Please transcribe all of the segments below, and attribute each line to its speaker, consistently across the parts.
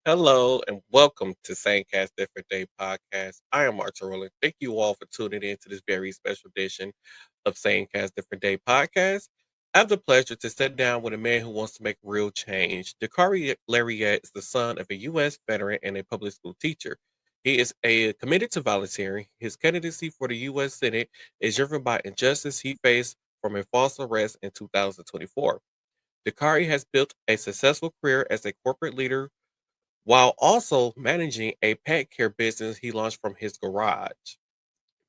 Speaker 1: Hello and welcome to Same Cast Different Day podcast. I am Martel. Thank you all for tuning in to this very special edition of Same Cast Different Day podcast. I have the pleasure to sit down with a man who wants to make real change. Dakari Larriett is the son of a U.S. veteran and a public school teacher. He is committed to volunteering. His candidacy for the U.S. Senate is driven by injustice he faced from a false arrest in 2024. Dakari has built a successful career as a corporate leader while also managing a pet care business he launched from his garage.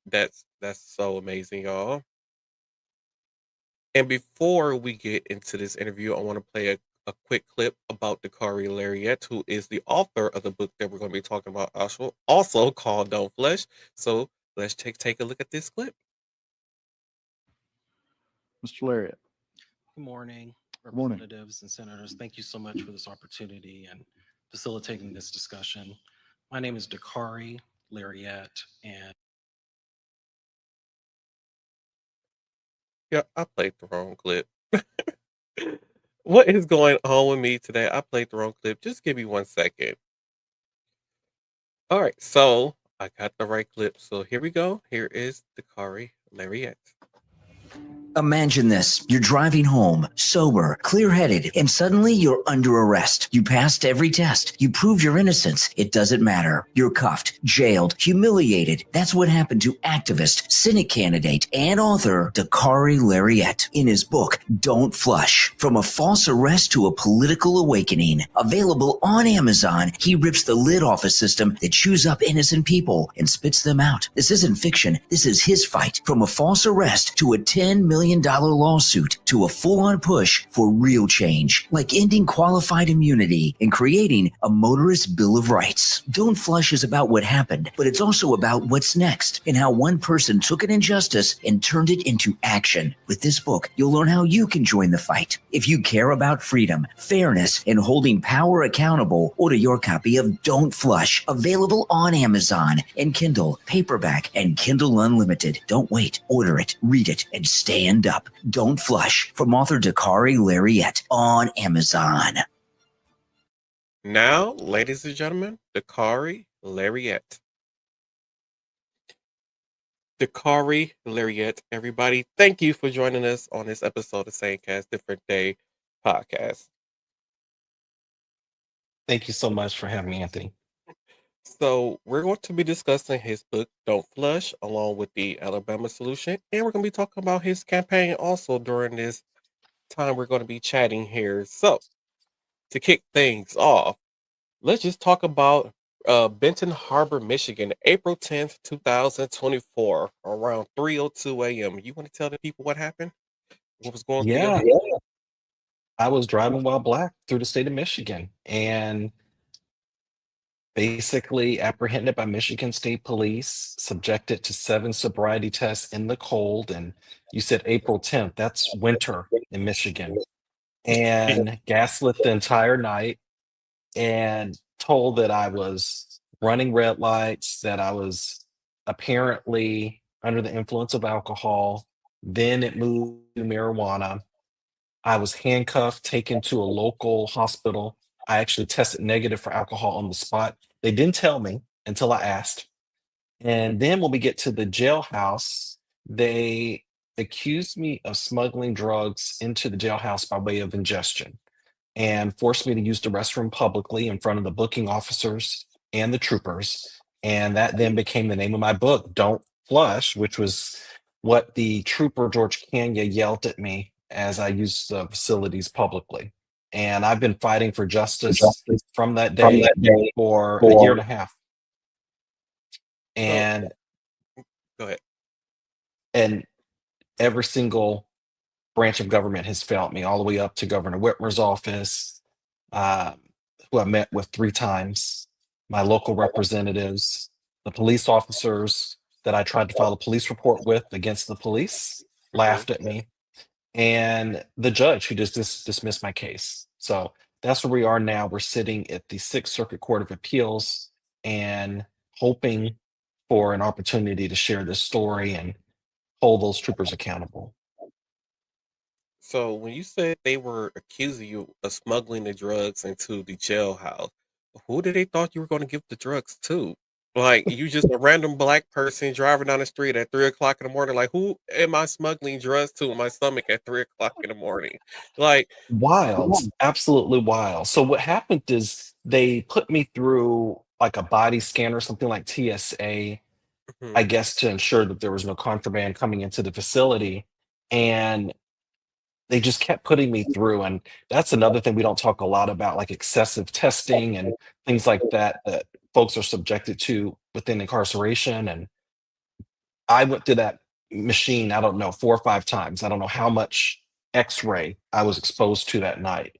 Speaker 1: That's so amazing, y'all. And before we get into this interview, I want to play a quick clip about Dakari Larriett, who is the author of the book that we're going to be talking about, also called Don't Flush. So let's take a look at this clip.
Speaker 2: Mr. Larriett.
Speaker 3: Good morning,
Speaker 2: Good morning.
Speaker 3: representatives and senators. Thank you so much for this opportunity and facilitating this discussion. My name is Dakari Larriett, and
Speaker 1: Yeah, I played the wrong clip. What is going on with me today? I played the wrong clip. Just give me 1 second. All right, so I got the right clip. So here we go. Here is Dakari Larriett.
Speaker 4: Imagine this. You're driving home, sober, clear-headed, and suddenly you're under arrest. You passed every test. You proved your innocence. It doesn't matter. You're cuffed, jailed, humiliated. That's what happened to activist, Senate candidate, and author Dakari Larriett in his book, Don't Flush. From a false arrest to a political awakening. Available on Amazon, he rips the lid off a system that chews up innocent people and spits them out. This isn't fiction. This is his fight. From a false arrest to a $10 million lawsuit to a full-on push for real change, like ending qualified immunity and creating a motorist bill of rights. Don't Flush is about what happened, but it's also about what's next and how one person took an injustice and turned it into action. With this book, you'll learn how you can join the fight. If you care about freedom, fairness, and holding power accountable, order your copy of Don't Flush, available on Amazon and Kindle, paperback, and Kindle Unlimited. Don't wait. Order it, read it, and stand up. Don't Flush from author Dakari Larriett on Amazon.
Speaker 1: Now, ladies and gentlemen, Dakari Larriett. Dakari Larriett, everybody, thank you for joining us on this episode of Same Cast Different Day podcast.
Speaker 3: thank you so much for having me, Anthony.
Speaker 1: So, we're going to be discussing his book, Don't Flush, along with the Alabama Solution. And we're going to be talking about his campaign also during this time we're going to be chatting here. So, to kick things off, let's just talk about Benton Harbor, Michigan, April 10th, 2024, around 3:02 a.m. You want to tell the people what happened? What was going through your
Speaker 3: Yeah,
Speaker 1: mind?
Speaker 3: I was driving while black through the state of Michigan and basically apprehended by Michigan State Police, subjected to 7 sobriety tests in the cold. And you said April 10th, that's winter in Michigan. And gaslit the entire night and told that I was running red lights, that I was apparently under the influence of alcohol. Then it moved to marijuana. I was handcuffed, taken to a local hospital. I actually tested negative for alcohol on the spot. They didn't tell me until I asked. And then when we get to the jailhouse, they accused me of smuggling drugs into the jailhouse by way of ingestion and forced me to use the restroom publicly in front of the booking officers and the troopers. And that then became the name of my book, Don't Flush, which was what the trooper George Kanya yelled at me as I used the facilities publicly. And I've been fighting for justice from that day for a year and a half.
Speaker 1: So,
Speaker 3: And
Speaker 1: go ahead.
Speaker 3: and every single branch of government has failed me, all the way up to Governor Whitmer's office, uh, who I met with 3 times, my local representatives, the police officers that I tried to file a police report with against the police laughed at me, and the judge who just dismissed my case. So that's where we are now. We're sitting at the Sixth Circuit Court of Appeals and hoping for an opportunity to share this story and hold those troopers accountable.
Speaker 1: So, when you said they were accusing you of smuggling the drugs into the jailhouse, who did they thought you were going to give the drugs to? Like, you just a random black person driving down the street at 3 o'clock in the morning. Like, who am I smuggling drugs to in my stomach at 3 o'clock in the morning? Like,
Speaker 3: Wild, absolutely wild. So what happened is they put me through like a body scan or something like TSA, I
Speaker 1: mhm.
Speaker 3: guess, to ensure that there was no contraband coming into the facility. And they just kept putting me through. And that's another thing we don't talk a lot about, like excessive testing and things like that that folks are subjected to within incarceration. And I went through that machine, I don't know, 4 or 5 times. I don't know how much X-ray I was exposed to that night.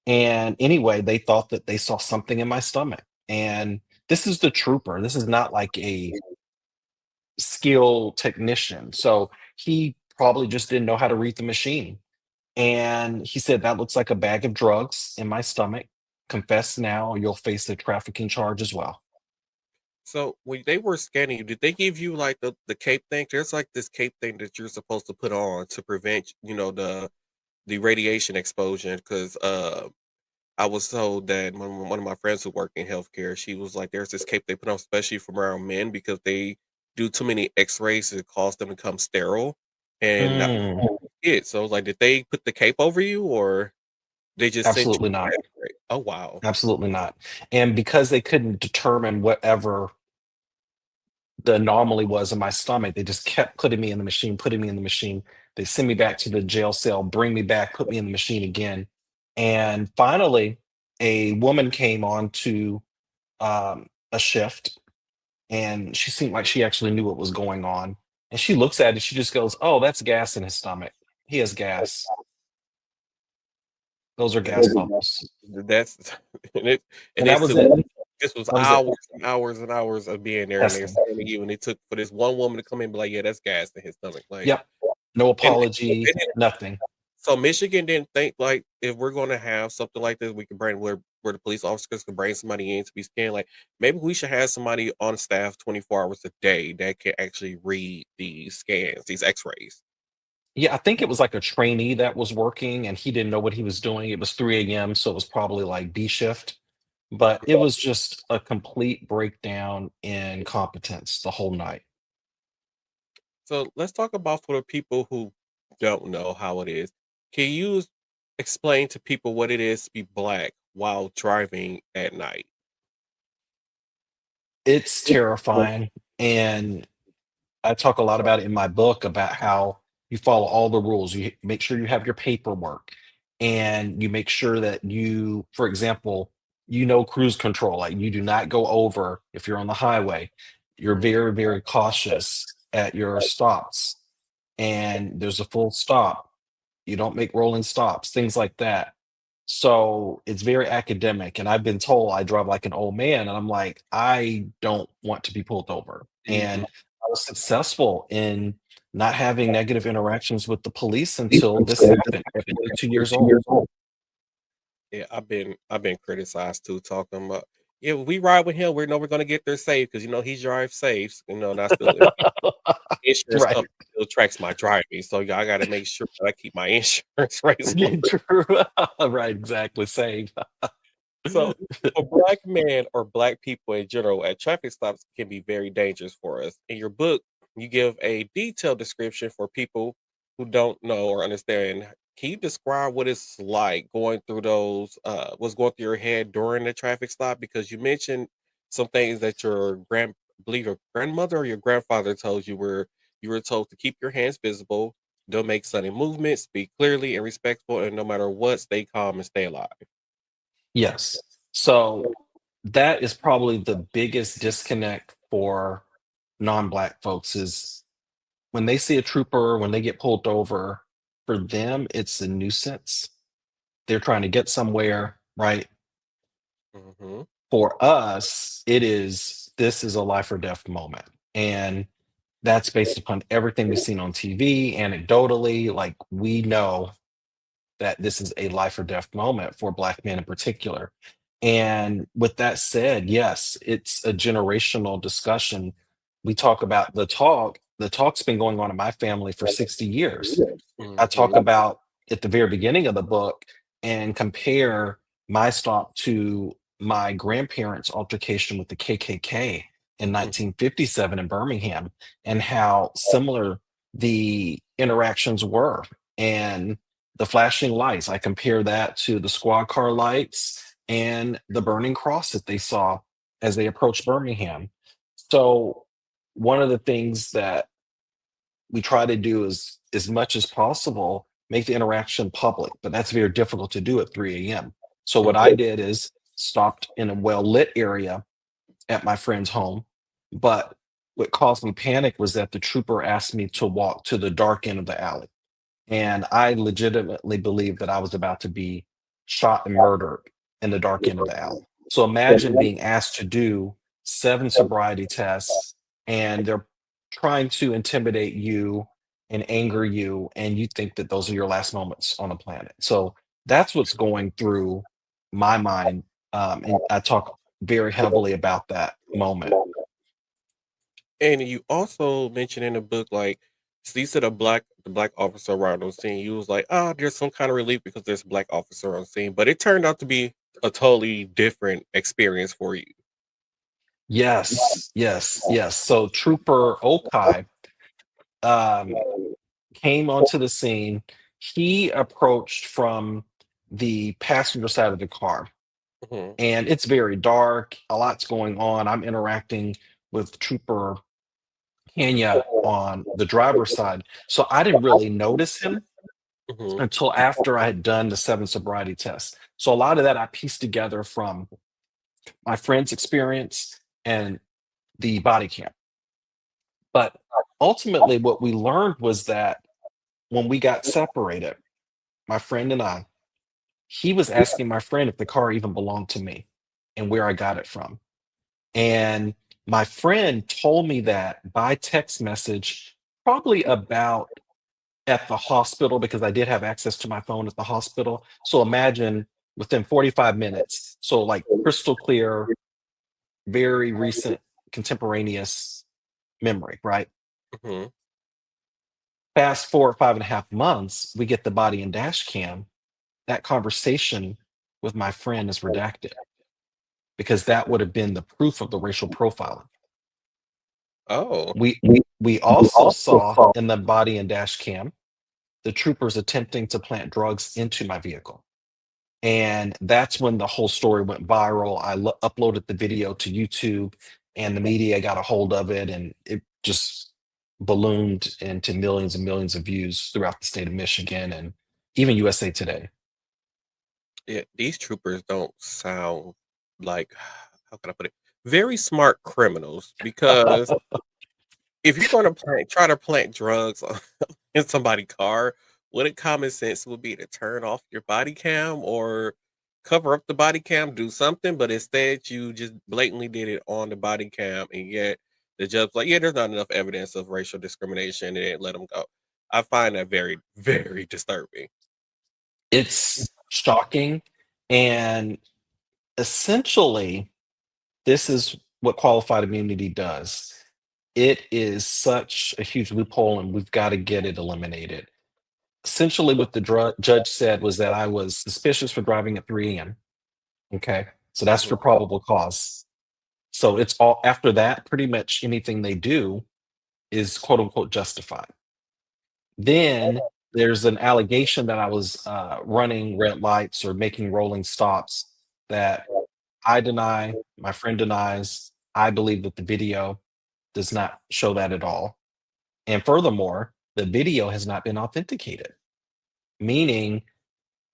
Speaker 3: And anyway, they thought that they saw something in my stomach. And this is the trooper. This is not like a skilled technician. So he probably just didn't know how to read the machine. And he said, "That looks like a bag of drugs in my stomach. Confess now, or you'll face a trafficking charge as well."
Speaker 1: So when they were scanning you, did they give you like the cape thing? There's like this cape thing that you're supposed to put on to prevent, the radiation exposure. Because I was told that one of my friends who work in healthcare, she was like, there's this cape they put on, especially from around men, because they do too many X-rays to cause them to become sterile, and not
Speaker 3: Mm,
Speaker 1: it. So I was like, did they put the cape over you, or they just sent you
Speaker 3: absolutely
Speaker 1: for
Speaker 3: not.
Speaker 1: the X-ray? Oh wow.
Speaker 3: Absolutely not. And because they couldn't determine whatever the anomaly was in my stomach, they just kept putting me in the machine, putting me in the machine. They send me back to the jail cell, bring me back, put me in the machine again. And finally, a woman came on to a shift, and she seemed like she actually knew what was going on. And she looks at it, she just goes, "Oh, that's gas in his stomach. He has gas. Those are
Speaker 1: That
Speaker 3: gas bubbles."
Speaker 1: that's and it and
Speaker 3: And
Speaker 1: they
Speaker 3: that was
Speaker 1: took
Speaker 3: it.
Speaker 1: this was
Speaker 3: That was it.
Speaker 1: hours and hours and hours of being there, and they're
Speaker 3: Testing.
Speaker 1: scanning you, and it took for this one woman to come in and be like, "Yeah, that's gas in his stomach." Like,
Speaker 3: Yep. No
Speaker 1: and
Speaker 3: apology, nothing.
Speaker 1: so Michigan didn't think like if we're going to have something like this, we can bring where the police officers can bring somebody in to be scanned. Like maybe we should have somebody on staff 24 hours a day that can actually read these scans, these X-rays.
Speaker 3: Yeah, I think it was like a trainee that was working and he didn't know what he was doing. It was 3 AM, so it was probably like B shift, but it was just a complete breakdown in competence the whole night.
Speaker 1: So let's talk about for the people who don't know how it is. Can you explain to people what it is to be black while driving at night?
Speaker 3: It's terrifying, and I talk a lot about it in my book about how you follow all the rules. You make sure you have your paperwork and you make sure that you, for example, cruise control. Like you do not go over if you're on the highway. You're very, very cautious at your stops, and there's a full stop. You don't make rolling stops, things like that. So it's very academic. And I've been told I drive like an old man, and I'm like, I don't want to be pulled over. And
Speaker 1: Mhm.
Speaker 3: I was successful in not having negative interactions with the police until this happened at 42 years old.
Speaker 1: Yeah, I've been criticized too, talking about yeah, we ride with him. We know we're gonna get there safe because he drives safe. And that's the insurance
Speaker 3: Right.
Speaker 1: company still tracks my driving. So yeah, I got to make sure that I keep my insurance rates low.
Speaker 3: True. Right, exactly. Same.
Speaker 1: So, for black men or black people in general, at traffic stops can be very dangerous for us. In your book, you give a detailed description for people who don't know or understand. Can you describe what it's like going through what's going through your head during the traffic stop? Because you mentioned some things that I believe your grandmother or your grandfather told you were you were told to keep your hands visible, don't make sudden movements, speak clearly and respectful, and no matter what, stay calm and stay alive.
Speaker 3: Yes. So that is probably the biggest disconnect for non-black folks is when they see a trooper, when they get pulled over, for them, it's a nuisance. They're trying to get somewhere, right?
Speaker 1: Hmm.
Speaker 3: For us, this is a life or death moment. And that's based upon everything we've seen on TV, anecdotally. Like we know that this is a life or death moment for black men in particular. And with that said, yes, it's a generational discussion. We talk about the talk's been going on in my family for 60 years. I talk
Speaker 1: Mhm.
Speaker 3: about at the very beginning of the book and compare my stop to my grandparents' altercation with the KKK in 1957 in Birmingham and how similar the interactions were. And the flashing lights, I compare that to the squad car lights and the burning cross that they saw as they approached Birmingham. So, one of the things that we try to do is, as much as possible, make the interaction public, but that's very difficult to do at 3 a.m. So, what I did is stopped in a well lit area at my friend's home. But what caused me panic was that the trooper asked me to walk to the dark end of the alley. And I legitimately believed that I was about to be shot and murdered in the dark end of the alley. So imagine being asked to do 7 sobriety tests and they're trying to intimidate you and anger you, and you think that those are your last moments on the planet. So that's what's going through my mind. And I talk very heavily about that moment.
Speaker 1: And you also mentioned in the book, like, so you said the black officer around on scene. You was like, oh, there's some kind of relief because there's a black officer on scene, but it turned out to be a totally different experience for you.
Speaker 3: Yes, yes, yes. So Trooper Okai um, came onto the scene. He approached from the passenger side of the car,
Speaker 1: Hmm.
Speaker 3: and it's very dark. A lot's going on. I'm interacting with Trooper Kenya on the driver's side. So I didn't really notice him
Speaker 1: Hmm.
Speaker 3: until after I had done the 7 sobriety tests. So a lot of that I pieced together from my friend's experience and the body cam. But ultimately, what we learned was that when we got separated, my friend and I, he was asking my friend if the car even belonged to me and where I got it from. And my friend told me that by text message, probably about at the hospital, because I did have access to my phone at the hospital. So imagine within 45 minutes. So, like, crystal clear, very recent, contemporaneous memory, right?
Speaker 1: Hmm.
Speaker 3: Fast forward 5.5 months, we get the body and dash cam. That conversation with my friend is redacted because that would have been the proof of the racial profiling.
Speaker 1: Oh,
Speaker 3: We also saw in the body and dash cam the troopers attempting to plant drugs into my vehicle. And that's when the whole story went viral. I uploaded the video to YouTube, and the media got a hold of it, and it just ballooned into millions and millions of views throughout the state of Michigan and even USA Today.
Speaker 1: yeah. These troopers don't sound like, how can I put it? Very smart criminals, because if you're going to try to plant drugs in somebody's car, wouldn't common sense would be to turn off your body cam or cover up the body cam, do something, but instead you just blatantly did it on the body cam, and yet the judge like, yeah, there's not enough evidence of racial discrimination, and let them go. I find that very, very disturbing.
Speaker 3: It's shocking. And essentially, this is what qualified immunity does. It is such a huge loophole, and we've got to get it eliminated. Essentially, what the judge said was that I was suspicious for driving at 3 a.m. Okay. So that's for
Speaker 1: Mhm.
Speaker 3: probable cause. So it's all after that, pretty much anything they do is quote unquote justified. Then there's an allegation that I was running red lights or making rolling stops that I deny, my friend denies. I believe that the video does not show that at all. And furthermore, the video has not been authenticated, meaning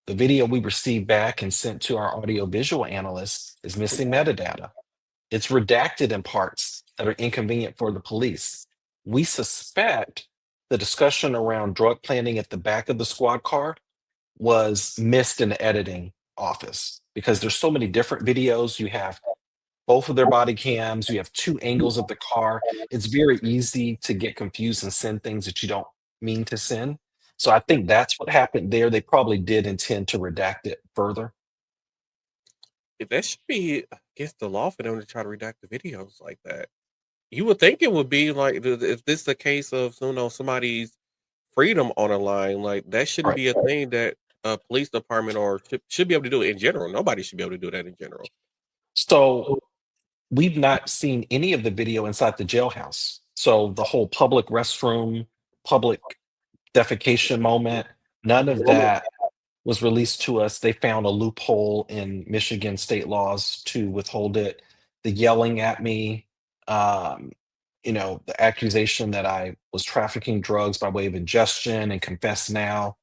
Speaker 3: the video we received back and sent to our audiovisual analyst is missing metadata. It's redacted in parts that are inconvenient for the police. We suspect the discussion around drug planning at the back of the squad car was missed in the editing office because there's so many different videos. You have both of their body cams, you have 2 angles of the car. It's very easy to get confused and send things that you don't mean to send. So I think that's what happened there. They probably did intend to redact it further.
Speaker 1: That should be against the law for them to try to redact the videos like that. You would think it would be like, if this is a case of, somebody's freedom on the line, like that shouldn't
Speaker 3: Right.
Speaker 1: be a thing that a police department or should be able to do it in general. Nobody should be able to do that in general.
Speaker 3: So we've not seen any of the video inside the jailhouse. So the whole public restroom, public defecation moment, none of that was released to us. They found a loophole in Michigan state laws to withhold it. The yelling at me, um, the accusation that I was trafficking drugs by way of ingestion and confess now,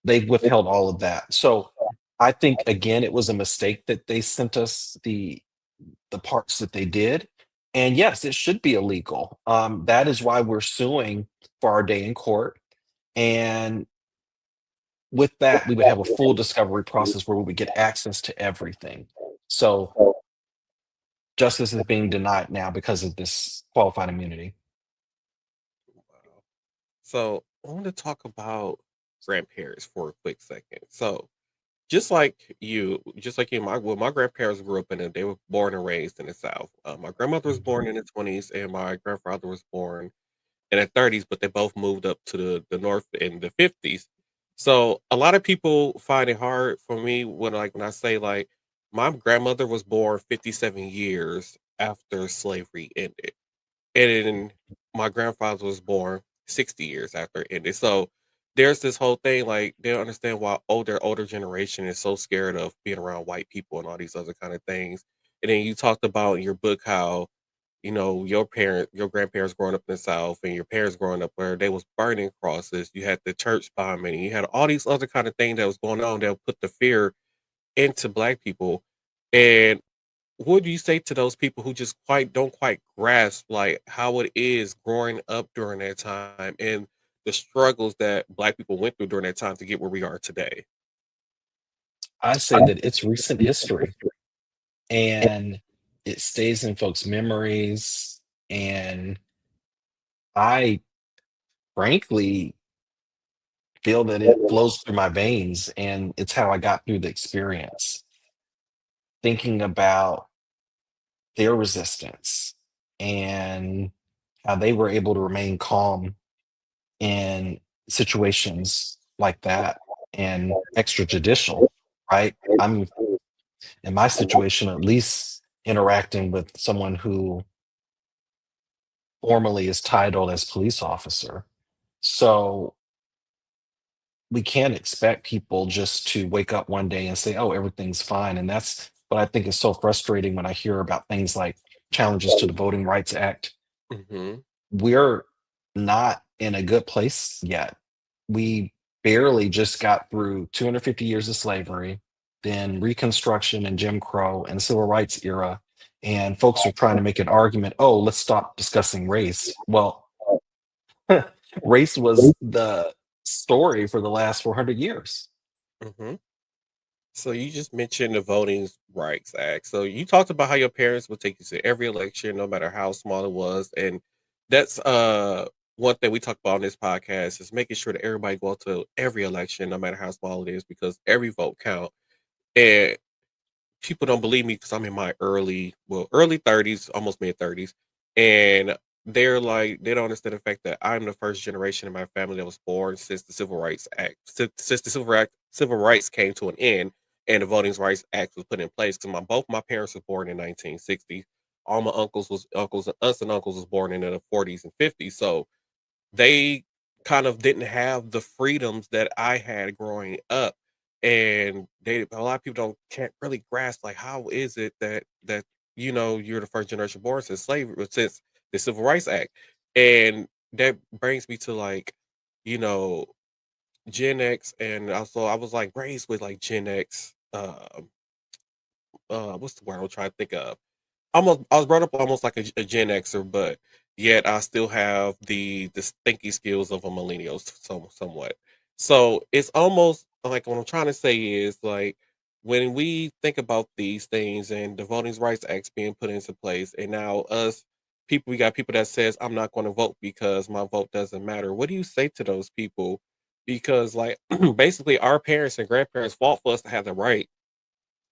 Speaker 3: they've withheld all of that. So I think again, it was a mistake that they sent us the parts that they did. And yes, it should be illegal. That is why we're suing for our day in court. And with that, we would have a full discovery process where we would get access to everything. So justice is being denied now because of this qualified immunity.
Speaker 1: Wow. So I want to talk about grandparents for a quick second. So just like you, my grandparents grew up they were born and raised in the South. My grandmother was born in the 20s, and my grandfather was born in the 30s, but they both moved up to the North in the 50s. So a lot of people find it hard for me when I say like my grandmother was born 57 years after slavery ended, and then my grandfather was born 60 years after it ended. So there's this whole thing like they don't understand why older generation is so scared of being around white people and all these other kind of things. And then you talked about in your book how your grandparents growing up in the South and your parents growing up where they was burning crosses. You had the church bombing. You had all these other kind of things that was going on that would put the fear into black people. And what do you say to those people who just quite don't quite grasp like how it is growing up during that time and the struggles that black people went through during that time to get where we are today?
Speaker 3: I say that it's recent history and it stays in folks' memories. And I frankly feel that it flows through my veins and it's how I got through the experience. Thinking about their resistance and how they were able to remain calm in situations like that and extrajudicial, right? I'm in my situation at least interacting with someone who formally is titled as police officer. So we can't expect people just to wake up one day and say, oh, everything's fine. And that's what I think is so frustrating when I hear about things like challenges to the Voting Rights Act.
Speaker 1: Hmm.
Speaker 3: We're not in a good place yet. We barely just got through 250 years of slavery, then Reconstruction and Jim Crow and the Civil Rights era. And folks are trying to make an argument, oh, let's stop discussing race. Well, race was the story for the last 400 years.
Speaker 1: Hmm. So you just mentioned the Voting Rights Act. So you talked about how your parents would take you to every election, no matter how small it was, and that's one thing we talk about on this podcast is making sure that everybody go to every election, no matter how small it is, because every vote count. And people don't believe me because I'm in my early 30s, almost mid 30s, and they're like they don't understand the fact that I'm the first generation in my family that was born since the Civil Rights Act, since the Civil Rights came to an end and the Voting Rights Act was put in place. Because both my parents were born in 1960. All my uncles, aunts and uncles was born in the 40s and 50s. So they kind of didn't have the freedoms that I had growing up. And a lot of people don't can't really grasp like how is it that you're the first generation born since slavery since the Civil Rights Act. And that brings me to like, you know, Gen X and also I was like raised with like Gen X what's the word I'm trying to think of? I was brought up almost like a Gen Xer, but yet I still have the thinking skills of a millennial somewhat. So it's almost like what I'm trying to say is like when we think about these things and the Voting Rights Act being put into place, and now we got people that says I'm not going to vote because my vote doesn't matter. What do you say to those people? Because like basically our parents and grandparents fought for us to have the right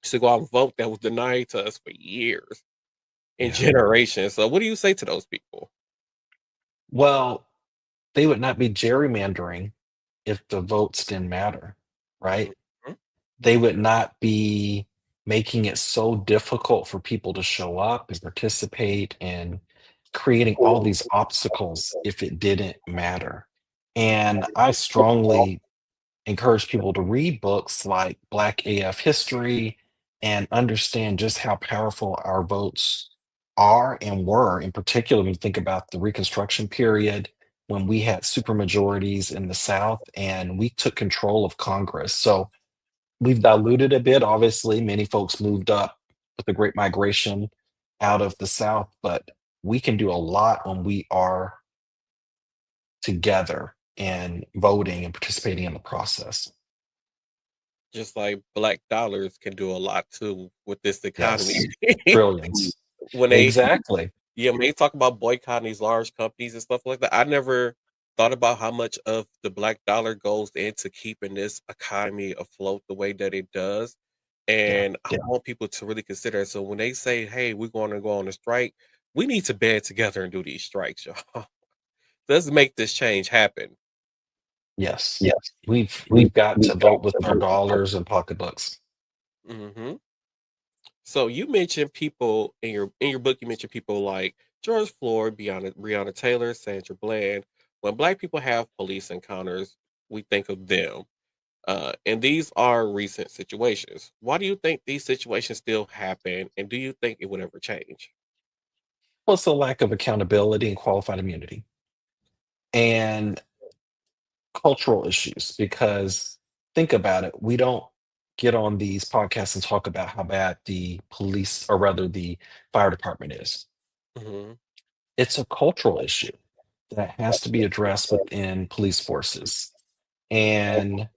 Speaker 1: to go out and vote that was denied to us for years and
Speaker 3: Yeah.
Speaker 1: generations. So what do you say to those people?
Speaker 3: Well, they would not be gerrymandering if the votes didn't matter, right?
Speaker 1: Mhm.
Speaker 3: They would not be. making it so difficult for people to show up and participate and creating all these obstacles if it didn't matter. And I strongly encourage people to read books like Black AF History and understand just how powerful our votes are and were, in particular, when you think about the Reconstruction period when we had supermajorities in the South and we took control of Congress. So we've diluted a bit. Obviously, many folks moved up with the Great Migration out of the South, but we can do a lot when we are together and voting and participating in the process.
Speaker 1: Just like black dollars can do a lot too with this economy.
Speaker 3: Yes. Trillions.
Speaker 1: when they
Speaker 3: Exactly.
Speaker 1: when they talk about boycotting these large companies and stuff like that, I never thought about how much of the black dollar goes into keeping this economy afloat the way that it does.
Speaker 3: Yeah.
Speaker 1: And I want people to really consider it. So when they say, "Hey, we're going to go on a strike," we need to band together and do these strikes, y'all. Let's make this change happen.
Speaker 3: Yes. We've got to vote with our dollars and pocketbooks.
Speaker 1: hmm So you mentioned people in your book. You mentioned people like George Floyd, Breonna Taylor, Sandra Bland. When Black people have police encounters, we think of them, and these are recent situations. Why do you think these situations still happen, and do you think it would ever change?
Speaker 3: Plus the lack of accountability and qualified immunity and cultural issues. Because think about it, we don't get on these podcasts and talk about how bad the police, or rather the fire department is.
Speaker 1: hmm
Speaker 3: It's a cultural issue that has to be addressed within police forces. And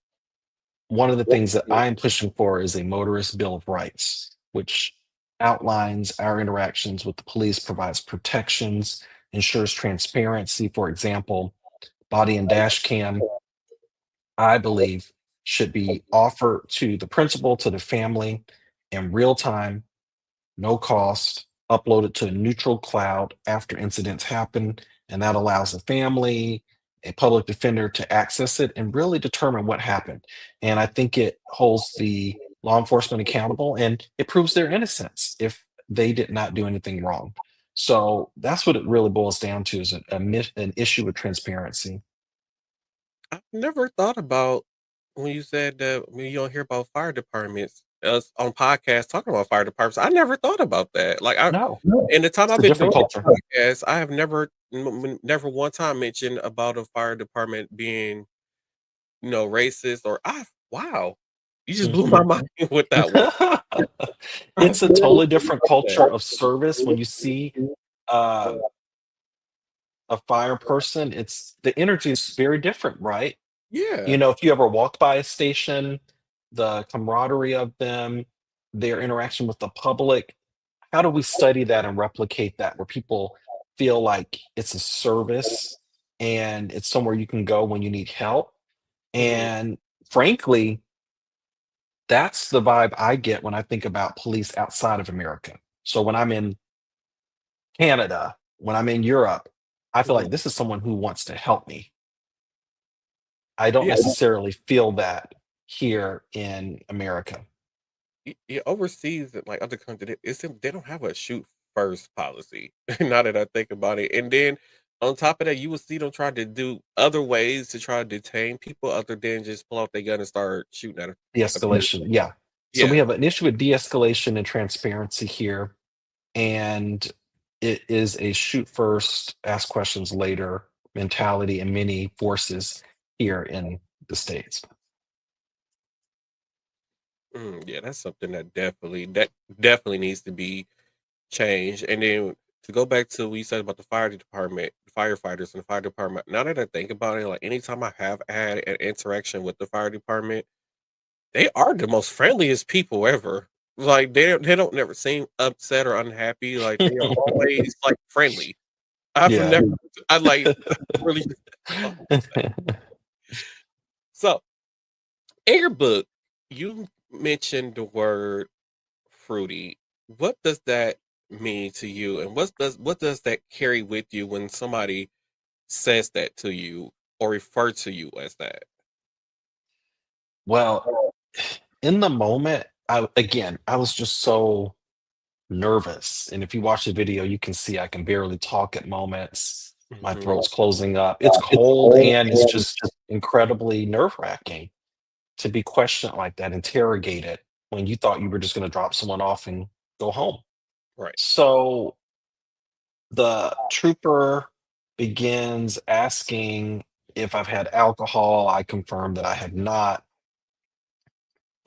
Speaker 3: one of the things that I'm pushing for is a motorist bill of rights, which outlines our interactions with the police, provides protections, ensures transparency. For example, body and dash cam, I believe, should be offered to the principal, to the family in real time, no cost, uploaded to a neutral cloud after incidents happen. And that allows a family, a public defender to access it and really determine what happened. And I think it holds the law enforcement accountable and it proves their innocence if they did not do anything wrong. So that's what it really boils down to, is an issue with transparency.
Speaker 1: I've never thought about when you said that when you don't hear about fire departments us on podcasts talking about fire departments. I never thought about that. Like I
Speaker 3: No,
Speaker 1: in the time
Speaker 3: it's
Speaker 1: I've
Speaker 3: a
Speaker 1: been
Speaker 3: different
Speaker 1: doing this
Speaker 3: culture.
Speaker 1: podcast, I have never one time mentioned about a fire department being, racist or I wow. You just blew my mind with that one. I've
Speaker 3: It's a
Speaker 1: never
Speaker 3: totally
Speaker 1: thought
Speaker 3: different
Speaker 1: about
Speaker 3: culture
Speaker 1: that.
Speaker 3: of service when you see uh, a fire person. It's the energy is very different, right?
Speaker 1: Yeah.
Speaker 3: If you ever walk by a station, the camaraderie of them, their interaction with the public, how do we study that and replicate that where people feel like it's a service and it's somewhere you can go when you need help?
Speaker 1: Mhm.
Speaker 3: And frankly, that's the vibe I get when I think about police outside of America. So when I'm in Canada, when I'm in Europe, I feel like
Speaker 1: Mhm.
Speaker 3: this is someone who wants to help me. I don't
Speaker 1: Yeah.
Speaker 3: necessarily feel that here in America.
Speaker 1: Yeah, overseas, like other countries, they don't have a shoot first policy. Now that I think about it, and then on top of that, you will see them try to do other ways to try to detain people other than just pull out their gun and start shooting at a
Speaker 3: De-escalation,
Speaker 1: person.
Speaker 3: yeah. So we
Speaker 1: Yeah.
Speaker 3: have an issue with de-escalation and transparency here, and it is a shoot first, ask questions later mentality in many forces here in the States.
Speaker 1: Yeah, that's something that definitely needs to be changed. And then to go back to what you said about the fire department, firefighters and the fire department. Now that I think about it, like anytime I have had an interaction with the fire department, they are the most friendliest people ever. Like they don't never seem upset or unhappy. Like they are always like friendly. I've
Speaker 3: Yeah.
Speaker 1: never I like really so in your book, you mentioned the word fruity. What does that mean to you? And what does that carry with you when somebody says that to you or refer to you as that?
Speaker 3: Well, in the moment, I was just so nervous. And if you watch the video, you can see I can barely talk at moments. My
Speaker 1: Mhm.
Speaker 3: throat's closing up. It's cold and it's just incredibly nerve-wracking to be questioned like that, interrogated when you thought you were just going to drop someone off and go home.
Speaker 1: Right.
Speaker 3: So the trooper begins asking if I've had alcohol. I confirm that I have not.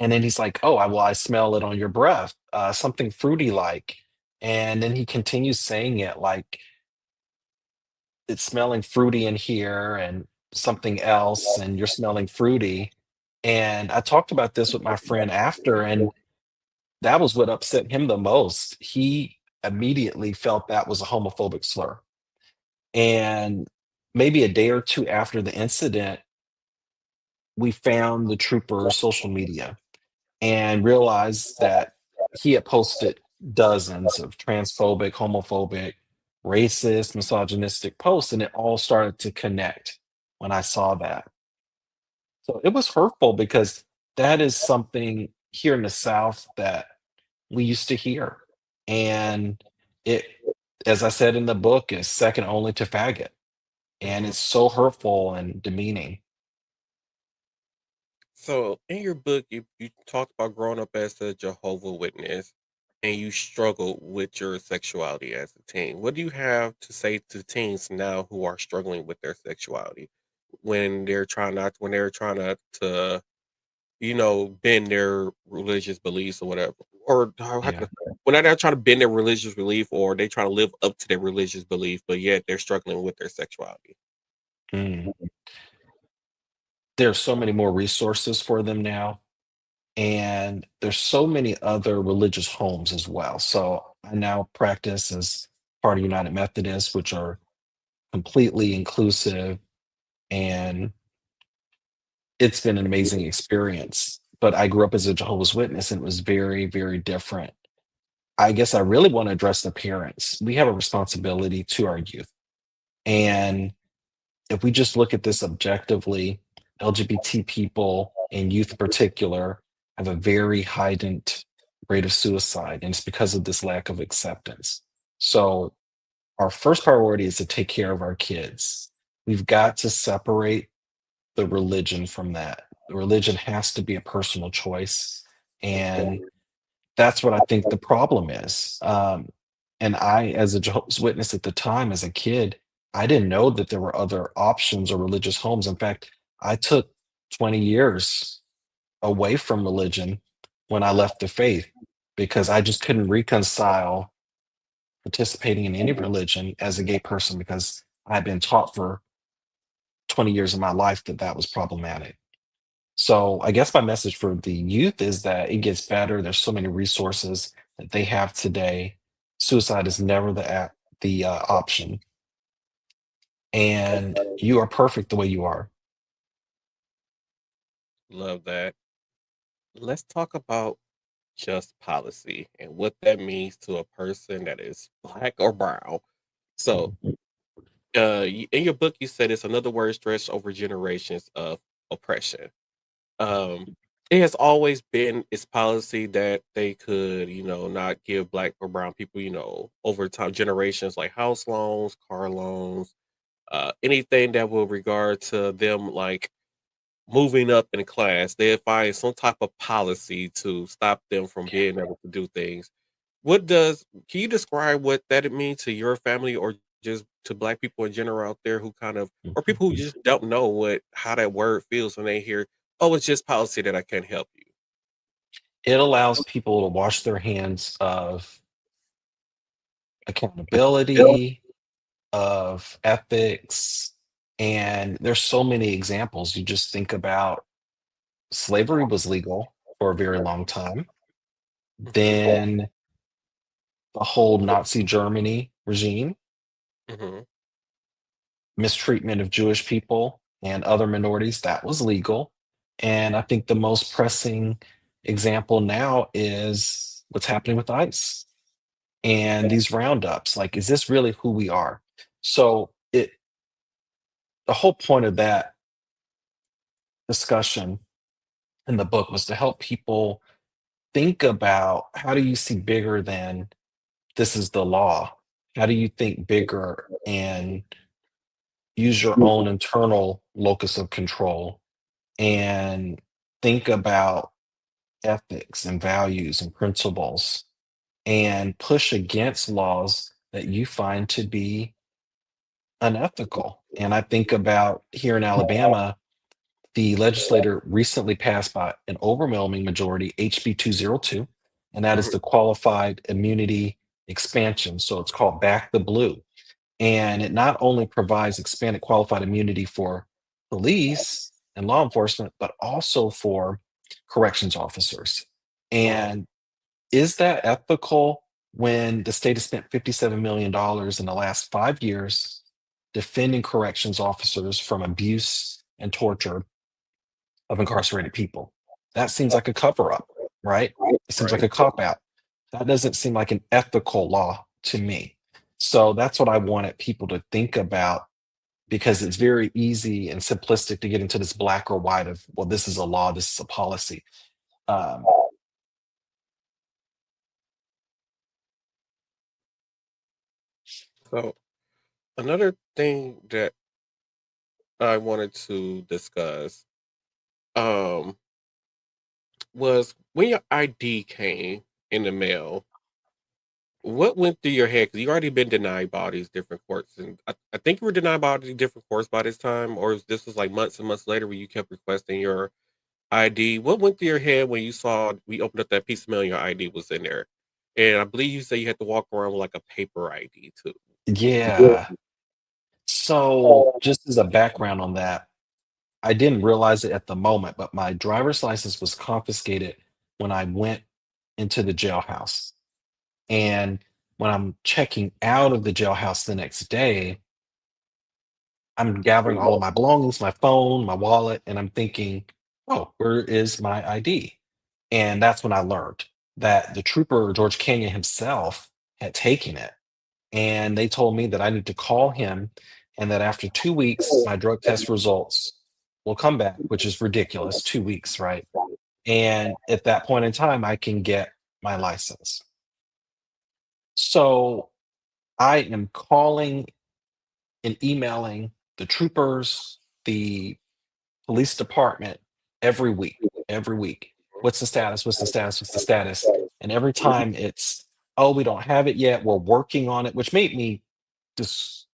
Speaker 3: And then he's like, "Oh, I smell it on your breath, something fruity like." And then he continues saying it like it's smelling fruity in here and something else, and you're smelling fruity. And I talked about this with my friend after, and that was what upset him the most. He immediately felt that was a homophobic slur. And maybe a day or two after the incident, we found the trooper's social media and realized that he had posted dozens of transphobic, homophobic, racist, misogynistic posts, and it all started to connect when I saw that. So it was hurtful because that is something here in the South that we used to hear. And it, as I said in the book, is second only to faggot. And
Speaker 1: Mhm.
Speaker 3: it's so hurtful and demeaning.
Speaker 1: So in your book, you talked about growing up as a Jehovah Witness, and you struggled with your sexuality as a teen. What do you have to say to teens now who are struggling with their sexuality when they're trying to bend their religious beliefs or whatever, or how can I
Speaker 3: Yeah.
Speaker 1: say it? When they're trying to bend their religious belief, or they try to live up to their religious belief, but yet they're struggling with their sexuality.
Speaker 3: Mm. There's so many more resources for them now. And there's so many other religious homes as well. So I now practice as part of United Methodist, which are completely inclusive, and it's been an amazing experience. But I grew up as a Jehovah's Witness and it was very, very different. I guess I really want to address the parents. We have a responsibility to our youth. And if we just look at this objectively, LGBT people and youth in particular have a very heightened rate of suicide, and it's because of this lack of acceptance. So, our first priority is to take care of our kids. We've got to separate the religion from that. The religion has to be a personal choice. And that's what I think the problem is. And I, as a Jehovah's Witness at the time, as a kid, I didn't know that there were other options or religious homes. In fact, I took 20 years away from religion when I left the faith because I just couldn't reconcile participating in any religion as a gay person because I had been taught for 20 years of my life that that was problematic. So I guess my message for the youth is that it gets better. There's so many resources that they have today. Suicide is never the option, and you are perfect the way you are.
Speaker 1: Love that. Let's talk about just policy and what that means to a person that is black or brown. So,
Speaker 3: Mhm.
Speaker 1: in your book, you said it's another word stretched over generations of oppression. Um, it has always been its policy that they could, not give black or brown people, over time generations like house loans, car loans, anything that will regard to them like moving up in class. They find some type of policy to stop them from
Speaker 3: Yeah.
Speaker 1: being able to do things. Can you describe what that it means to your family or just to black people in general out there who or people who
Speaker 3: Mhm.
Speaker 1: just don't know how that word feels when they hear, oh, it's just policy that I can't help you.
Speaker 3: It allows people to wash their hands of accountability, of ethics, and there's so many examples. You just think about slavery was legal for a very long time.
Speaker 1: Mhm,
Speaker 3: Then the whole Nazi Germany regime,
Speaker 1: mhm,
Speaker 3: mistreatment of Jewish people and other minorities, that was legal. And I think the most pressing example now is what's happening with ICE and these roundups. Like, is this really who we are? So the whole point of that discussion in the book was to help people think about, how do you see bigger than this is the law? How do you think bigger and use your own internal locus of control and think about ethics and values and principles and push against laws that you find to be unethical? And I think about here in Alabama, the legislator recently passed by an overwhelming majority HB 202, and that is
Speaker 1: Mhm.
Speaker 3: the qualified immunity expansion. So it's called Back the Blue. And it not only provides expanded qualified immunity for police and law enforcement, but also for corrections officers.
Speaker 1: Wow.
Speaker 3: And is that ethical when the state has spent $57 million in the last 5 years defending corrections officers from abuse and torture of incarcerated people? That seems like a cover up, right? It seems like
Speaker 1: Right.
Speaker 3: a cop out. That doesn't seem like an ethical law to me. So that's what I wanted people to think about, because it's very easy and simplistic to get into this black or white of, well, this is a law, this is a policy. Um,
Speaker 1: So another thing that I wanted to discuss um was when your ID came in the mail, what went through your head? Because you already been denied by all these different courts, and I think you were denied by all these different courts by this time, or this was like months and months later when you kept requesting your ID. What went through your head when you saw we opened up that piece of mail and your ID was in there? And I believe you said you had to walk around with like a paper ID too.
Speaker 3: yeah. So just as a background on that, I didn't realize it at the moment, but my driver's license was confiscated when I went into the jailhouse. And when I'm checking out of the jailhouse the next day, I'm gathering all of my belongings, my phone, my wallet, and I'm thinking, oh, where is my ID? And that's when I learned that the trooper, George Kenyon himself, had taken it. And they told me that I need to call him and that after 2 weeks, my drug test results will come back, which is ridiculous. 2 weeks, right? And at that point in time, I can get my license. So I am calling and emailing the troopers, the police department every week, every week. What's the status? What's the status? What's the status? And every time it's, oh, we don't have it yet. We're working on it, which made me just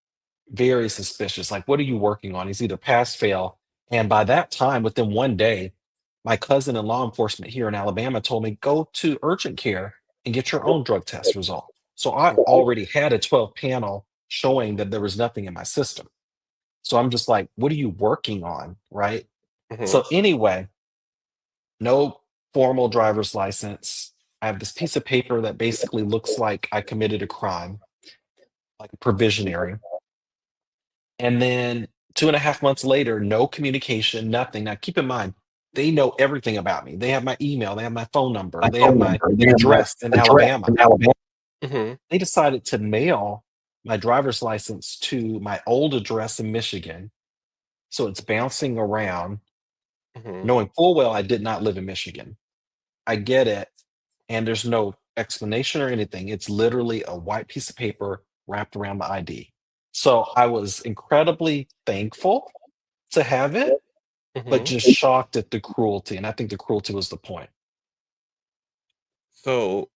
Speaker 3: very suspicious. Like, what are you working on? He's either pass, fail. And by that time, within one day, my cousin in law enforcement here in Alabama told me, go to urgent care and get your own drug test result. So I already had a 12 panel showing that there was nothing in my system. So I'm just like, what are you working on? Right.
Speaker 1: Mm-hmm.
Speaker 3: So anyway, no formal driver's license. I have this piece of paper that basically looks like I committed a crime, like a provisionary. And then 2.5 months later, no communication, nothing. Now, keep in mind, they know everything about me. They have my email, they have my phone number,
Speaker 4: My
Speaker 3: they have
Speaker 4: phone
Speaker 3: my
Speaker 4: number. They have my
Speaker 3: address in
Speaker 4: address
Speaker 3: Alabama.
Speaker 4: in Alabama.
Speaker 1: Mm-hmm.
Speaker 3: They decided to mail my driver's license to my old address in Michigan. So it's bouncing around,
Speaker 1: Mm-hmm.
Speaker 3: knowing full well I did not live in Michigan. I get it. And there's no explanation or anything. It's literally a white piece of paper wrapped around my ID. So I was incredibly thankful to have it, but
Speaker 1: Mm-hmm.
Speaker 3: just shocked at the cruelty. And I think the cruelty was the point.
Speaker 1: So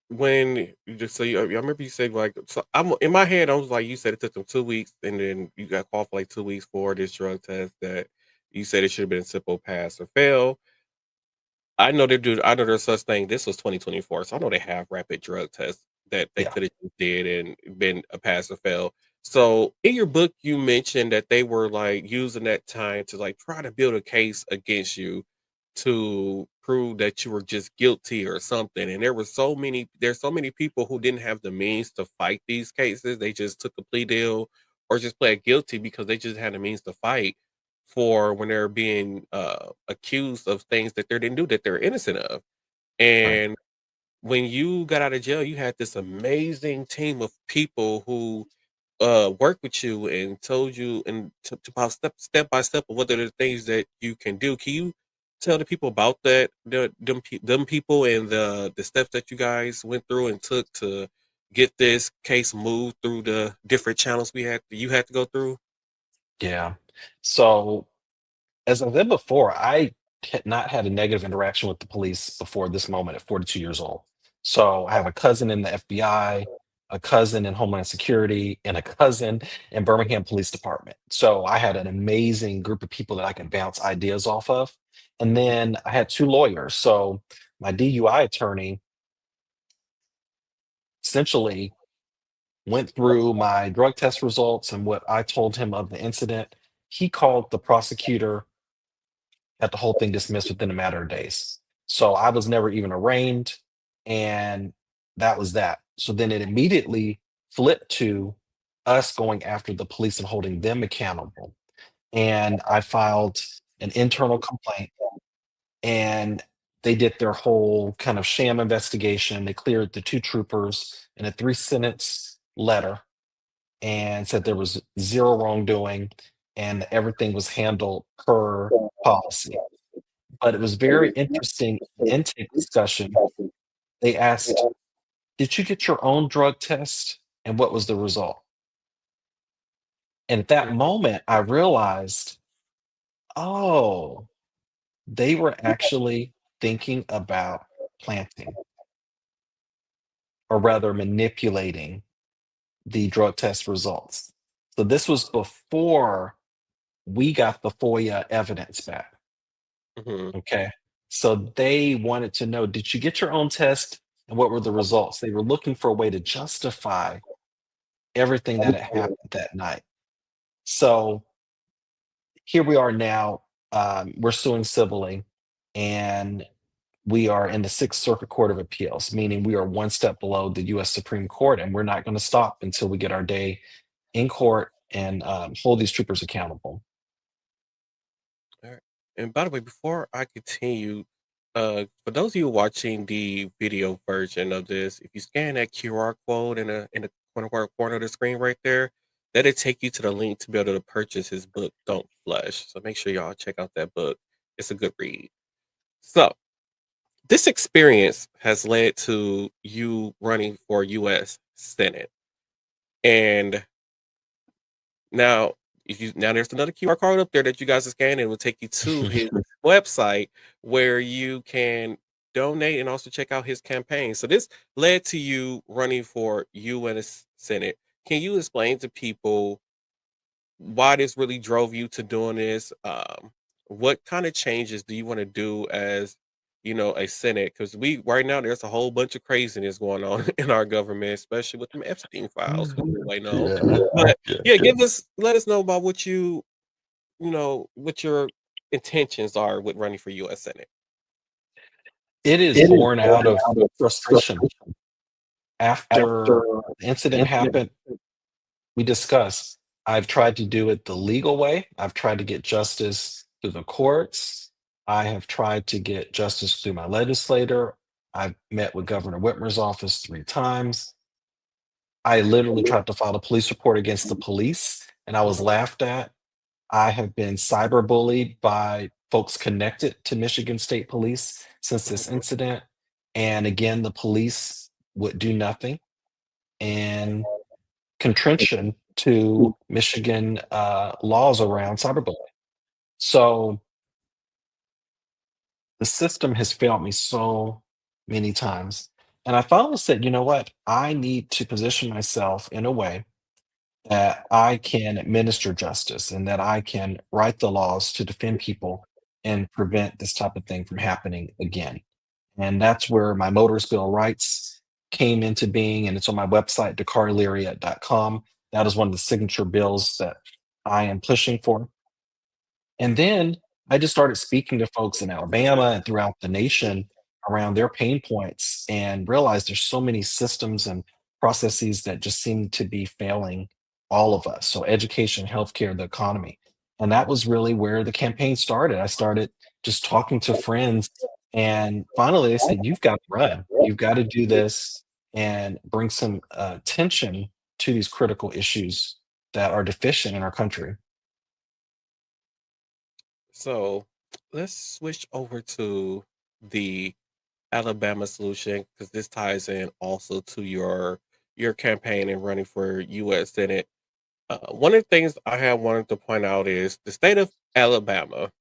Speaker 1: when you just say, I remember you said like, so I'm in my head, I was like, you said it took them 2 weeks, and then you got called for like 2 weeks for this drug test that you said it should have been simple pass or fail. I know they do. I know there's such thing. This was 2024, so I know they have rapid drug tests that they
Speaker 3: Yeah.
Speaker 1: could have did and been a pass or fail. So in your book, you mentioned that they were like using that time to like try to build a case against you to prove that you were just guilty or something. And there's so many people who didn't have the means to fight these cases. They just took a plea deal or just pled guilty because they just had the means to fight for when they're being accused of things that they didn't do that they're innocent of.
Speaker 3: Right.
Speaker 1: And when you got out of jail, you had this amazing team of people who worked with you and told you and about step by step of what are the things that you can do. Can you tell the people about that, them people, and the steps that you guys went through and took to get this case moved through the different channels you had to go through?
Speaker 3: Yeah. So, as I said before, I had not had a negative interaction with the police before this moment at 42 years old. So, I have a cousin in the FBI, a cousin in Homeland Security, and a cousin in Birmingham Police Department. So, I had an amazing group of people that I could bounce ideas off of. And
Speaker 1: Mhm.
Speaker 3: then I had two lawyers. So, my DUI attorney essentially went through my drug test results and what I told him of the incident. He called the prosecutor, had the whole thing dismissed within a matter of days. So I was never even arraigned, and that was that. So then it immediately flipped to us going after the police and holding them accountable. And I filed an internal complaint, and they did their whole kind of sham investigation. They cleared the two troopers in a three-sentence letter and said there was zero wrongdoing and everything was handled per policy. But it was very interesting intake discussion. They asked, "Did you get your own drug test? And what was the result?" And at that moment, I realized, oh, they were actually thinking about planting, or rather manipulating the drug test results. So this was before we got the FOIA evidence back.
Speaker 1: Mhm.
Speaker 3: Okay. So they wanted to know, did you get your own test? And what were the results? They were looking for a way to justify everything that had happened that night. So here we are now. We're suing civilly, and we are in the Sixth Circuit Court of Appeals, meaning we are one step below the US Supreme Court, and we're not going to stop until we get our day in court and hold these troopers accountable.
Speaker 1: All right. And by the way, before I continue, for those of you watching the video version of this, if you scan that QR code in the corner of the screen right there, that'll take you to the link to be able to purchase his book, Don't Flush. So make sure y'all check out that book. It's a good read. So this experience has led to you running for U.S. Senate, and now, if you now there's another QR code up there that you guys are scanning. It will take you to his website where you can donate and also check out his campaign. So this led to you running for U.S. Senate. Can you explain to people why this really drove you to doing this? What kind of changes do you want to do as a Senate? Because we right now there's a whole bunch of craziness going on in our government, especially with them Epstein files, which everybody know.
Speaker 3: Yeah.
Speaker 1: But
Speaker 3: Yeah.
Speaker 1: yeah, let us know about what your intentions are with running for U.S. Senate.
Speaker 3: It is born out of frustration. After the incident happened, we discussed. I've tried to do it the legal way. I've tried to get justice through the courts. I have tried to get justice through my legislator. I've met with Governor Whitmer's office 3 times. I literally tried to file a police report against the police, and I was
Speaker 1: Mhm.
Speaker 3: laughed at. I have been cyberbullied by folks connected to Michigan State Police since this
Speaker 1: Mhm.
Speaker 3: incident. And again, the police would do nothing. And contrition to Michigan laws around cyberbullying. So the system has failed me so many times. And I finally said, you know what? I need to position myself in a way that I can administer justice and that I can write the laws to defend people and prevent this type of thing from happening again. And that's where my motorist bill of rights came into being. And it's on my website, DakariLarriett.com. That is one of the signature bills that I am pushing for. And then I just started speaking to folks in Alabama and throughout the nation around their pain points and realized there's so many systems and processes that just seem to be failing all of us. So education, healthcare, the economy. And that was really where the campaign started. I started just talking to friends and finally they said, you've got to run. You've got to do this and bring some attention to these critical issues that are deficient in our country.
Speaker 1: So let's switch over to the Alabama solution because this ties in also to your campaign and running for U.S. Senate. One of the things I have wanted to point out is the state of Alabama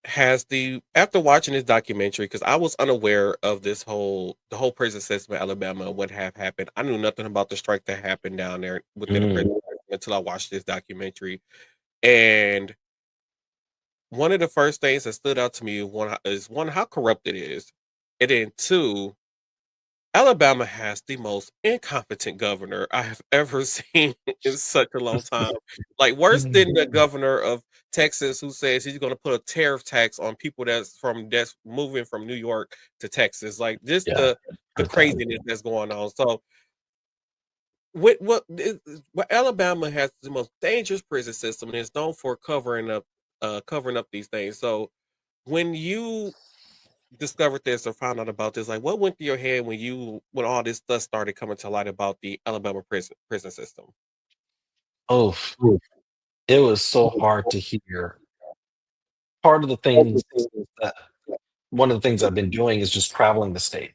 Speaker 1: has the after watching this documentary because I was unaware of the whole prison system in Alabama, what have happened. I knew nothing about the strike that happened down there within the prison
Speaker 3: Mm,
Speaker 1: system until I watched this documentary. And one of the first things that stood out to me is one how corrupt it is, and then two, Alabama has the most incompetent governor I have ever seen in such a long time. Like worse than the governor of Texas who says he's going to put a tariff tax on people that's moving from New York to Texas. Like just
Speaker 3: yeah,
Speaker 1: the
Speaker 3: heard that.
Speaker 1: craziness that's going on. So what Alabama has the most dangerous prison system and is known for covering up these things. So when you discovered this or found out about this, like what went through your head when all this stuff started coming to light about the Alabama prison system?
Speaker 3: Oh, it was so hard to hear. Part of the things that one of the things I've been doing is just traveling the state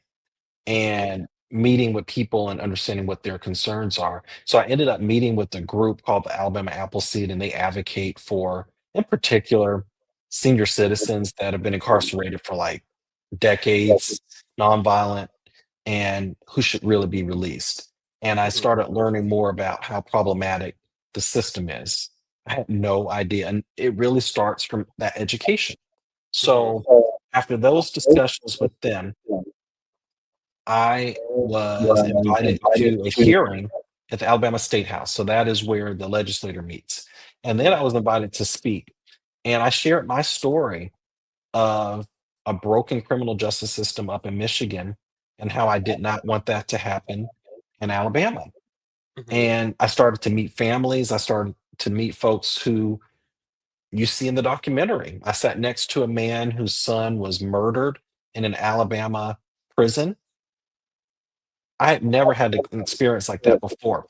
Speaker 1: Mhm,
Speaker 3: and meeting with people and understanding what their concerns are. So I ended up meeting with a group called the Alabama Appleseed, and they advocate for, in particular, senior citizens that have been incarcerated for like decades, nonviolent, and who should really be released. And I
Speaker 1: mhm,
Speaker 3: started learning more about how problematic the system is. I had no idea. And it really starts from that education.
Speaker 1: mhm,
Speaker 3: So after those discussions with them, I was invited to a hearing at the Alabama State House. So that is where the legislator meets. And then
Speaker 1: mhm,
Speaker 3: I was invited to speak. And I shared my story of a broken criminal justice system up in Michigan and how I did not want that to happen in Alabama.
Speaker 1: mhm,
Speaker 3: And I started to meet families. I started to meet folks who you see in the documentary. I sat next to a man whose son was murdered in an Alabama prison. I had never had an experience like that before.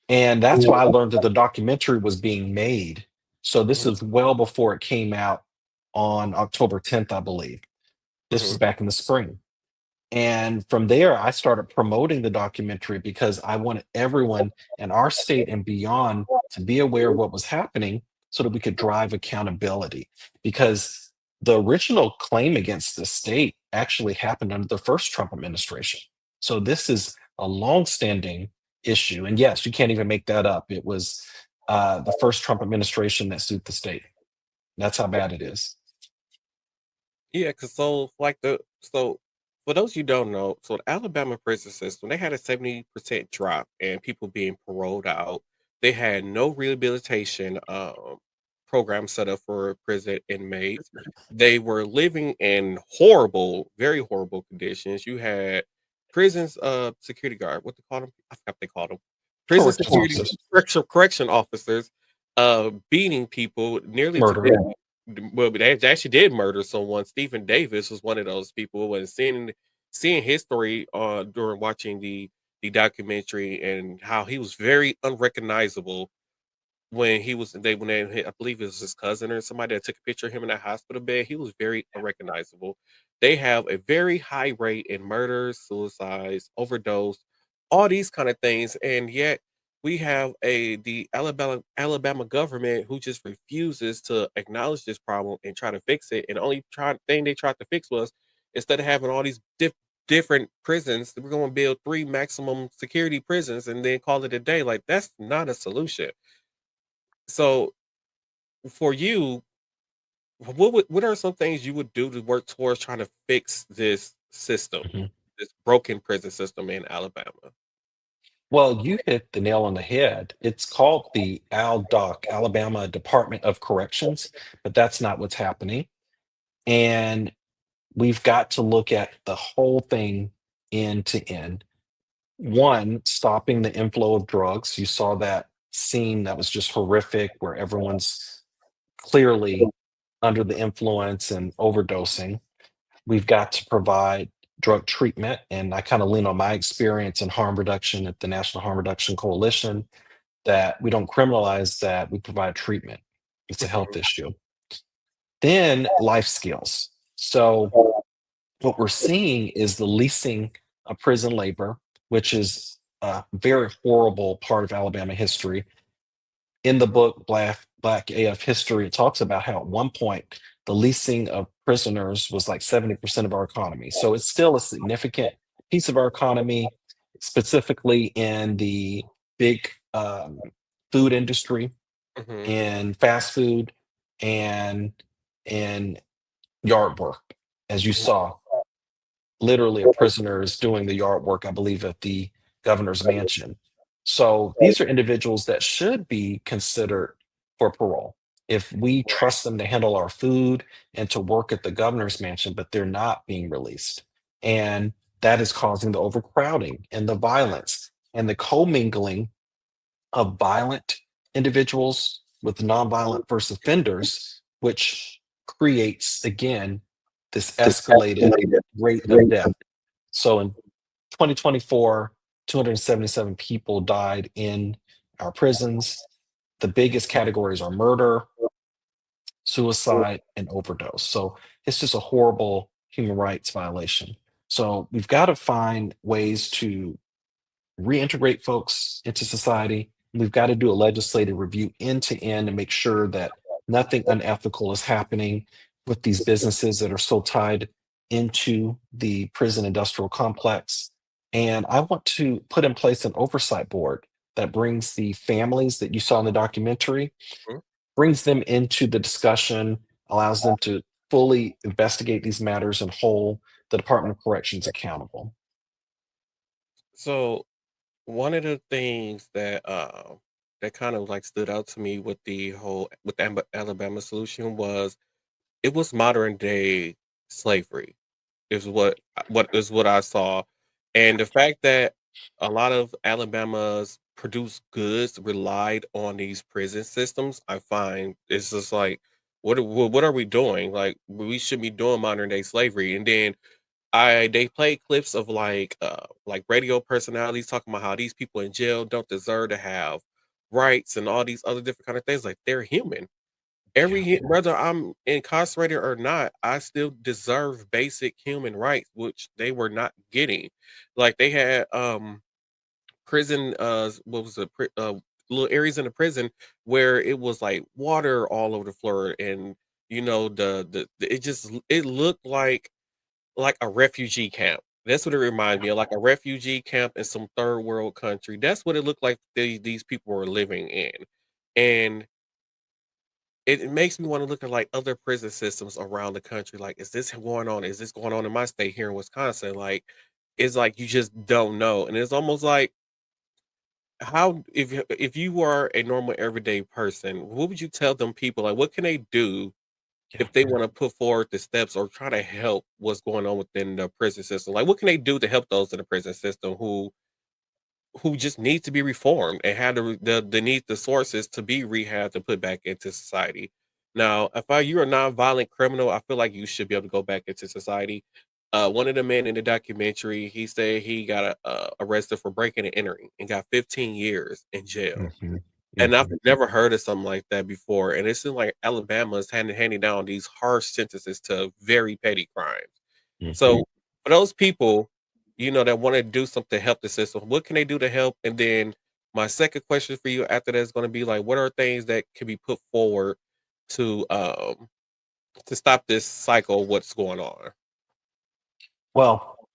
Speaker 3: And that's why I learned that the documentary was being made. So this
Speaker 1: mhm,
Speaker 3: is well before it came out on October 10th, I believe. This was
Speaker 1: mhm,
Speaker 3: back in the spring. And from there, I started promoting the documentary because I wanted everyone in our state and beyond to be aware of what was happening so that we could drive accountability. Because the original claim against the state actually happened under the first Trump administration. So this is a longstanding issue. And yes, you can't even make that up. It was the first Trump administration that sued the state. That's how bad it is.
Speaker 1: Yeah, because so for those you don't know, so the Alabama prison system, they had a 70% drop and people being paroled out. They had no rehabilitation program set up for prison inmates. They were living in horrible, very horrible conditions. You had prisons security guard, what they call them? I forgot what they call them. Prison
Speaker 3: Corrections
Speaker 1: security
Speaker 3: officers,
Speaker 1: correction officers beating people nearly to death.
Speaker 3: murdering.
Speaker 1: Well, they actually did murder someone. Stephen Davis was one of those people. And seeing his story during watching the documentary and how he was very unrecognizable when I believe it was his cousin or somebody that took a picture of him in that hospital bed. He was very unrecognizable. They have a very high rate in murders, suicides, overdose, all these kind of things, and yet we have the Alabama government who just refuses to acknowledge this problem and try to fix it. And the only thing they tried to fix was instead of having all these different prisons, we're going to build three maximum security prisons and then call it a day. Like that's not a solution. So for you, what are some things you would do to work towards trying to fix this system,
Speaker 3: Mhm.
Speaker 1: this broken prison system in Alabama?
Speaker 3: Well, you hit the nail on the head. It's called the ALDOC, Alabama Department of Corrections, but that's not what's happening. And we've got to look at the whole thing end to end. One, stopping the inflow of drugs. You saw that scene that was just horrific where everyone's clearly under the influence and overdosing. We've got to provide drug treatment. And I kind of lean on my experience in harm reduction at the National Harm Reduction Coalition that we don't criminalize that, we provide treatment. It's a health
Speaker 1: Mhm.
Speaker 3: issue. Then life skills. So what we're seeing is the leasing of prison labor, which is a very horrible part of Alabama history. In the book Black AF History, it talks about how at one point the leasing of prisoners was like 70% of our economy. So it's still a significant piece of our economy, specifically in the big food industry
Speaker 1: Mhm.
Speaker 3: and fast food and and yard work, as you
Speaker 1: Mhm.
Speaker 3: saw literally a prisoner is doing the yard work, I believe, at the governor's mansion. So these are individuals that should be considered for parole. If we trust them to handle our food and to work at the governor's mansion, but they're not being released. And that is causing the overcrowding and the violence and the commingling of violent individuals with nonviolent first offenders, which creates, again, this escalated rate of death. So in 2024, 277 people died in our prisons. The biggest categories are murder, suicide, and overdose. So it's just a horrible human rights violation. So we've got to find ways to reintegrate folks into society. We've got to do a legislative review end to end and make sure that nothing unethical is happening with these businesses that are so tied into the prison industrial complex. And I want to put in place an oversight board that brings the families that you saw in the documentary,
Speaker 1: Mhm.
Speaker 3: brings them into the discussion, allows them to fully investigate these matters and hold the Department of Corrections accountable.
Speaker 1: So one of the things that that kind of like stood out to me with the whole with the Alabama solution was it was modern day slavery is what I saw, and the fact that a lot of Alabama's produced goods relied on these prison systems, I find it's just like what are we doing? Like we should be doing modern day slavery, and then they play clips of like radio personalities talking about how these people in jail don't deserve to have rights and all these other different kind of things. Like they're human.
Speaker 3: Yeah.
Speaker 1: Whether I'm incarcerated or not, I still deserve basic human rights, which they were not getting. Like they had prison what was it little areas in the prison where it was like water all over the floor, and it just it looked like a refugee camp. That's what it reminds me of, like a refugee camp in some third world country. That's what it looked like these people were living in. And it makes me want to look at like other prison systems around the country. Like, is this going on? Is this going on in my state here in Wisconsin? Like, it's like you just don't know. And it's almost like how if you were a normal everyday person, what would you tell them people? Like, what can they do
Speaker 3: Yeah.
Speaker 1: if they want to put forward the steps or try to help what's going on within the prison system? Like, what can they do to help those in the prison system who just need to be reformed and have the need the sources to be rehabbed to put back into society? Now, you're a nonviolent criminal, I feel like you should be able to go back into society. One of the men in the documentary, he said he got arrested for breaking and entering and got 15 years in jail.
Speaker 3: Mhm.
Speaker 1: And I've
Speaker 3: Mhm.
Speaker 1: never heard of something like that before. And it seems like Alabama is handing down these harsh sentences to very petty crimes.
Speaker 3: Mhm.
Speaker 1: So for those people, that want to do something to help the system, what can they do to help? And then my second question for you after that is going to be like, what are things that can be put forward to um to stop this cycle? What's going on?
Speaker 3: Well,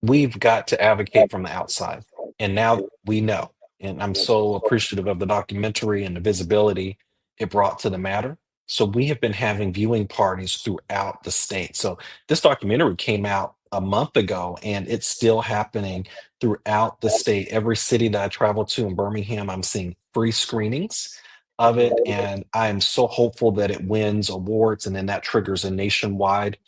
Speaker 3: we've got to advocate from the outside. And now we know. And I'm so appreciative of the documentary and the visibility it brought to the matter. So we have been having viewing parties throughout the state. So this documentary came out a month ago and it's still happening throughout the state. Every city that I travel to in Birmingham, I'm seeing free screenings of
Speaker 1: Mhm.
Speaker 3: it. And I'm so hopeful that it wins awards and then that triggers a nationwide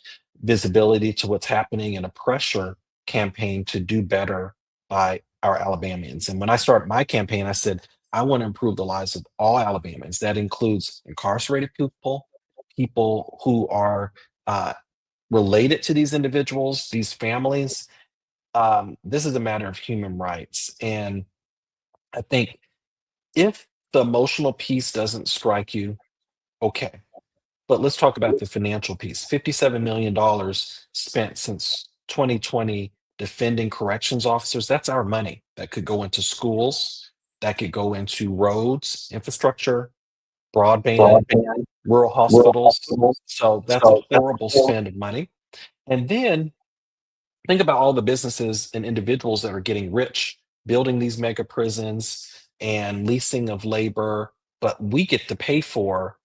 Speaker 3: visibility to what's happening and a pressure campaign to do better by our Alabamians. And when I started my campaign, I said, I want to improve the lives of all Alabamians. That includes incarcerated people, people who are uh, related to these individuals, these families. This is a matter of human rights. And I think if the emotional piece doesn't strike you, Okay. But let's talk about the financial piece. $57 million spent since 2020 defending corrections officers. That's our money that could go into schools, that could go into roads, infrastructure, broadband, rural hospitals. So that's a horrible spend of money. And then think about all the businesses and individuals that are getting rich building these mega prisons and leasing of labor, but we get to pay for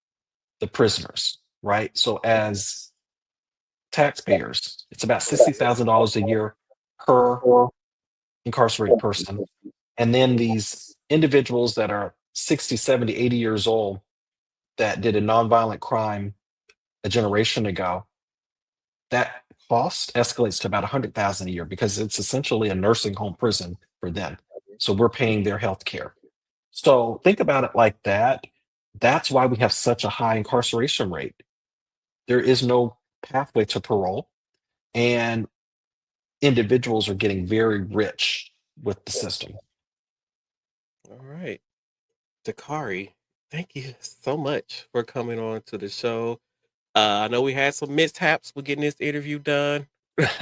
Speaker 3: the prisoners, right? So as taxpayers, it's about $60,000 a year per incarcerated person. And then these individuals that are 60, 70, 80 years old that did a nonviolent crime a generation ago, that cost escalates to about 100,000 a year because it's essentially a nursing home prison for them. So we're paying their health care. So think about it like that. That's why we have such a high incarceration rate. There is no pathway to parole, and individuals are getting very rich with the system.
Speaker 1: All right. Dakari, thank you so much for coming on to the show. I know we had some mishaps with getting this interview done, but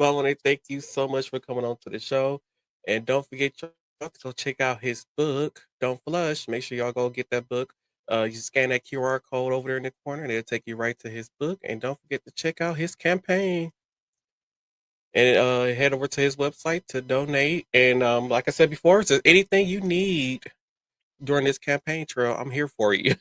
Speaker 1: I want to thank you so much for coming on to the show. And don't forget y'all to go check out his book, Don't Flush. Make sure y'all go get that book. You scan that QR code over there in the corner, and it'll take you right to his book. And don't forget to check out his campaign. And head over to his website to donate. And like I said before, if there's anything you need during this campaign trail, I'm here for you.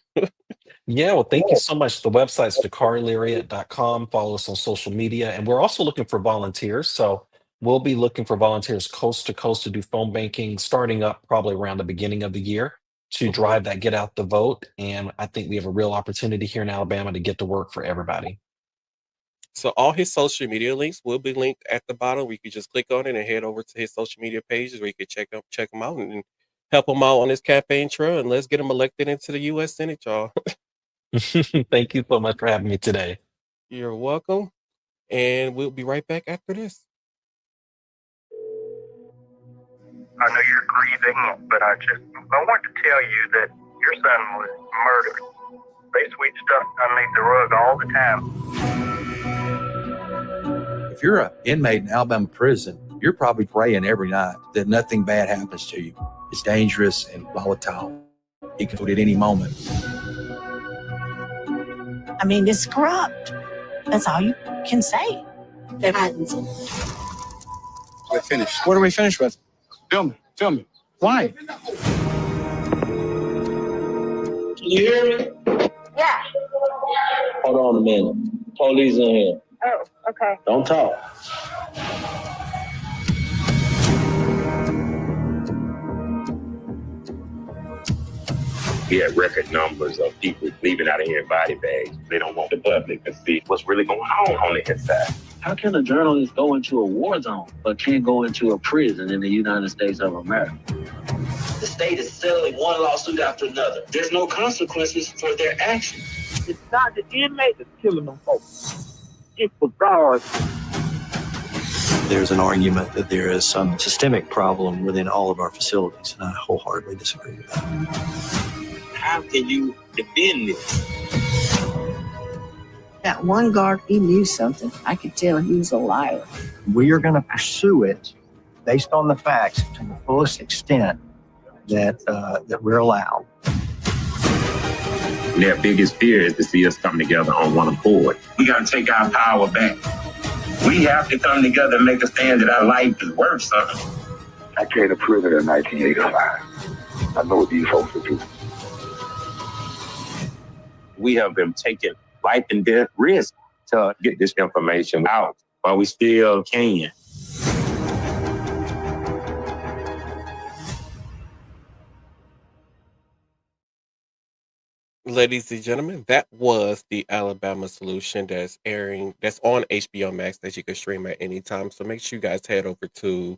Speaker 3: Yeah, well, thank you so much. The website's DakariLarriett.com. Follow us on social media. And we're also looking for volunteers. So we'll be looking for volunteers coast to coast to do phone banking, starting up probably around the beginning of the year to
Speaker 1: Mhm.
Speaker 3: drive that get out the vote. And I think we have a real opportunity here in Alabama to get to work for everybody.
Speaker 1: So all his social media links will be linked at the bottom. You can just click on it and head over to his social media pages where you can check him out and help him out on his campaign trail. And let's get him elected into the U.S. Senate, y'all.
Speaker 3: Thank you so much for having me today.
Speaker 1: You're welcome. And we'll be right back after this.
Speaker 2: I know you're grieving, but I want to tell you that your son was murdered. They sweep stuff underneath the rug all the time.
Speaker 5: If you're an inmate in Alabama prison, you're probably praying every night that nothing bad happens to you. It's dangerous and volatile. It can at any moment.
Speaker 6: I mean, it's corrupt. That's all you can say. They're hiding something.
Speaker 7: We're finished. What are we finished with? Film me. Why?
Speaker 8: Can you hear me?
Speaker 6: Yeah.
Speaker 8: Hold on a minute. Police in here.
Speaker 6: Oh, okay.
Speaker 8: Don't talk.
Speaker 9: We had record numbers of people leaving out of here in body bags. They don't want the public to see what's really going on the inside.
Speaker 8: How can a journalist go into a war zone but can't go into a prison in the United States of America? The state is settling one lawsuit after another. There's no consequences for their actions.
Speaker 2: It's not the inmate that's killing them folks. It's the guards.
Speaker 5: There's an argument that there is some systemic problem within all of our facilities, and I wholeheartedly disagree with that.
Speaker 9: How can you defend this?
Speaker 6: That one guard, he knew something. I could tell he was a liar.
Speaker 10: We are going to pursue it based on the facts to the fullest extent that we're allowed.
Speaker 9: Their biggest fear is to see us come together on one accord. We got to take our power back. We have to come together and make a stand that our life is worth something.
Speaker 11: I came to prison in 1985. I know what these folks are doing.
Speaker 9: We have been taking life and death risks to get this information out, but we still can.
Speaker 1: Ladies and gentlemen, that was the Alabama Solution that's on HBO Max that you can stream at any time. So make sure you guys head over to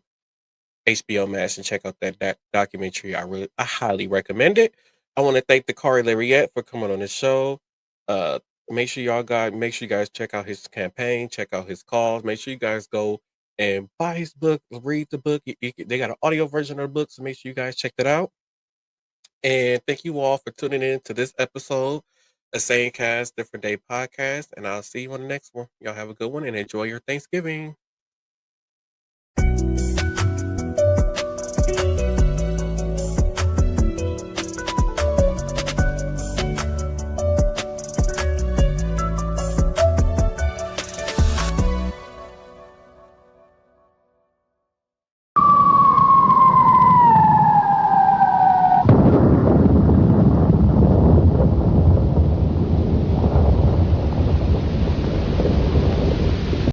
Speaker 1: HBO Max and check out that documentary. I highly recommend it. I want to thank Dakari Larriett for coming on the show. Make sure you guys check out his campaign, check out his cause. Make sure you guys go and buy his book, read the book. They got an audio version of the book, so make sure you guys check that out. And thank you all for tuning in to this episode a Same Cast, Different Day podcast, and I'll see you on the next one. Y'all have a good one and enjoy your Thanksgiving.